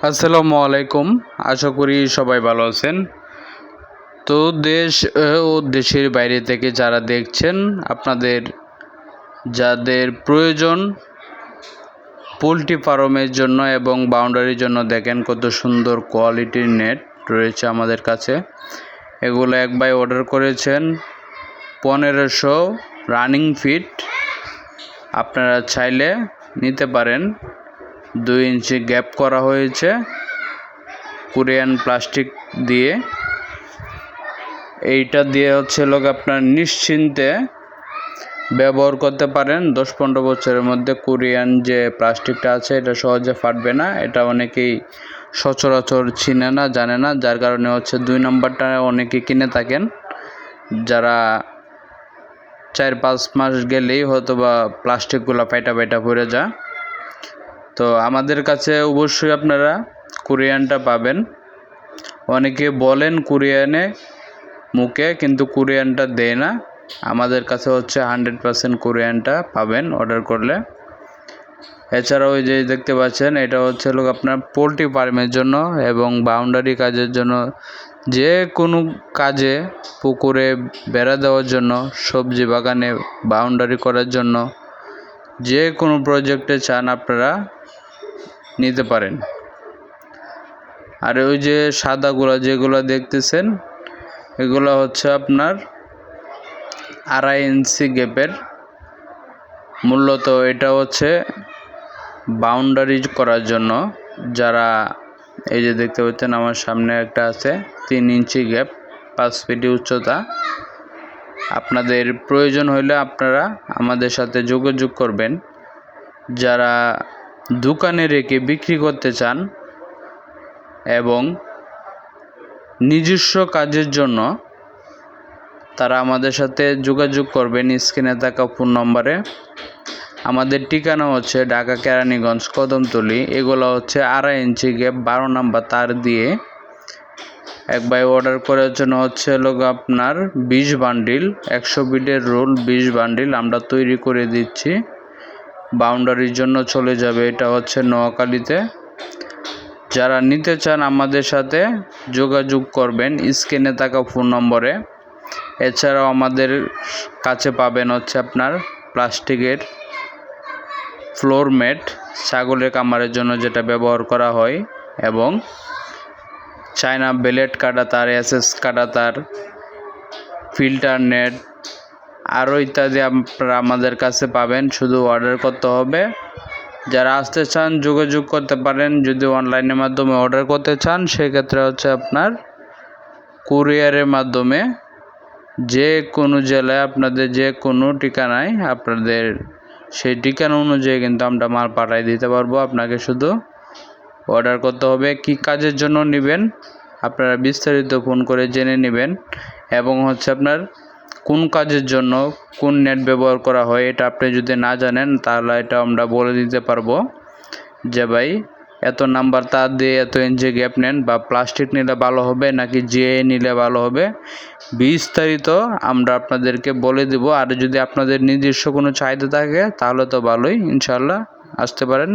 আসসালামু আলাইকুম। আশা করি সবাই ভালো আছেন। তো দেশ ও দেশের বাইরে থেকে যারা দেখছেন, আপনাদের যাদের প্রয়োজন পোলট্রি ফার্মের জন্য এবং বাউন্ডারির জন্য, দেখেন কত সুন্দর কোয়ালিটির নেট রয়েছে আমাদের কাছে। এগুলো এক ভাই অর্ডার করেছেন 1500 রানিং ফিট। আপনারা চাইলে নিতে পারেন। 2 ইঞ্চি গ্যাপ করা হয়েছে কোরিয়ান প্লাস্টিক দিয়ে। এইটা দিয়ে আপনার নিশ্চিন্তে ব্যবহার করতে পারেন। 10-15 বছরের মধ্যে কোরিয়ান যে প্লাস্টিকটা আছে এটা সহজে ফাটবে না। এটা অনেকেই সচরাচর চিনে না, জানে না, যার কারণে 2 নম্বরটা অনেকে কিনে থাকেন, যারা 4-5 মাস গেলেই হয়তো বা প্লাস্টিকগুলো পাইটা পড়ে যায়। তো আমাদের কাছে অবশ্যই আপনারা কোরিয়ানটা পাবেন। অনেকে বলেন কোরিয়ানে মুখে, কিন্তু কোরিয়ানটা দেয় না। আমাদের কাছে 100% কোরিয়ানটা পাবেন অর্ডার করলে। এছাড়াও ওই যে দেখতে পাচ্ছেন, এটা আপনার পোলট্রি ফার্মের জন্য এবং বাউন্ডারি কাজের জন্য, যে কোনো কাজে, পুকুরে বেড়া দেওয়ার জন্য, সবজি বাগানে বাউন্ডারি করার জন্য, যে কোনো প্রজেক্টে চান আপনারা নিতে পারেন। আর ওই যে সাদাগুলো যেগুলো দেখতেছেন, এগুলো আপনার 2.5 ইঞ্চি গ্যাপের। মূলত এটা বাউন্ডারি করার জন্য। যারা এই যে দেখতে পাচ্ছেন আমার সামনে একটা আছে 3 ইঞ্চি গ্যাপ, 5 ফিট উচ্চতা। আপনাদের প্রয়োজন হলে আপনারা আমাদের সাথে যোগাযোগ করবেন। যারা দোকানে রেখে বিক্রি করতে চান এবং নিজস্ব কাজের জন্য, তারা আমাদের সাথে যোগাযোগ করবেন স্ক্রিনে থাকা ফোন নম্বরে। আমাদের ঠিকানা ঢাকা কেরানীগঞ্জ কদমতলী। এগুলো 2.5 ইঞ্চি গ্যাপ 12 নম্বর তার দিয়ে এক ভাই অর্ডার করার জন্য আপনার 20 বান্ডিল 100 বিটের রোল 20 বান্ডিল আমরা তৈরি করে দিচ্ছি। বাউন্ডারির জন্য চলে যাবে। এটা নোয়াখালীতে। যারা নিতে চান আমাদের সাথে যোগাযোগ করবেন স্ক্রিনে থাকা ফোন নম্বরে। এছাড়াও আমাদের কাছে পাবেন আপনার প্লাস্টিকের ফ্লোর ম্যাট, ছাগলের কামারের জন্য যেটা ব্যবহার করা হয়, এবং চায়না ব্লেড কাটা তার, এসএস কাটা তার, ফিল্টার নেট, আরও ইত্যাদি আপনারা আমাদের কাছে পাবেন। শুধু অর্ডার করতে হবে। যারা আসতে চান যোগাযোগ করতে পারেন। যদি অনলাইনের মাধ্যমে অর্ডার করতে চান, সেক্ষেত্রে আপনার কুরিয়ারের মাধ্যমে যে কোনো জেলায়, আপনাদের যে কোনো ঠিকানায়, আপনাদের সেই ঠিকানা অনুযায়ী কিন্তু আমরা মাল পাঠিয়ে দিতে পারবো। আপনাকে শুধু অর্ডার করতে হবে। কি কাজের জন্য নেবেন আপনারা বিস্তারিত ফোন করে জেনে নেবেন, এবং আপনার কোন কাজের জন্য কোন নেট ব্যবহার করা হয় এটা আপনি যদি না জানেন, তাহলে এটা আমরা বলে দিতে পারবো যে ভাই এত নাম্বার তার দিয়ে এত ইঞ্চি গ্যাপ নেন, বা প্লাস্টিক নিলে ভালো হবে নাকি নিলে ভালো হবে, বিস্তারিত আমরা আপনাদেরকে বলে দেব। আর যদি আপনাদের নিজস্ব কোনো চাহিদা থাকে তাহলে তো ভালোই, ইনশাল্লাহ আসতে পারেন।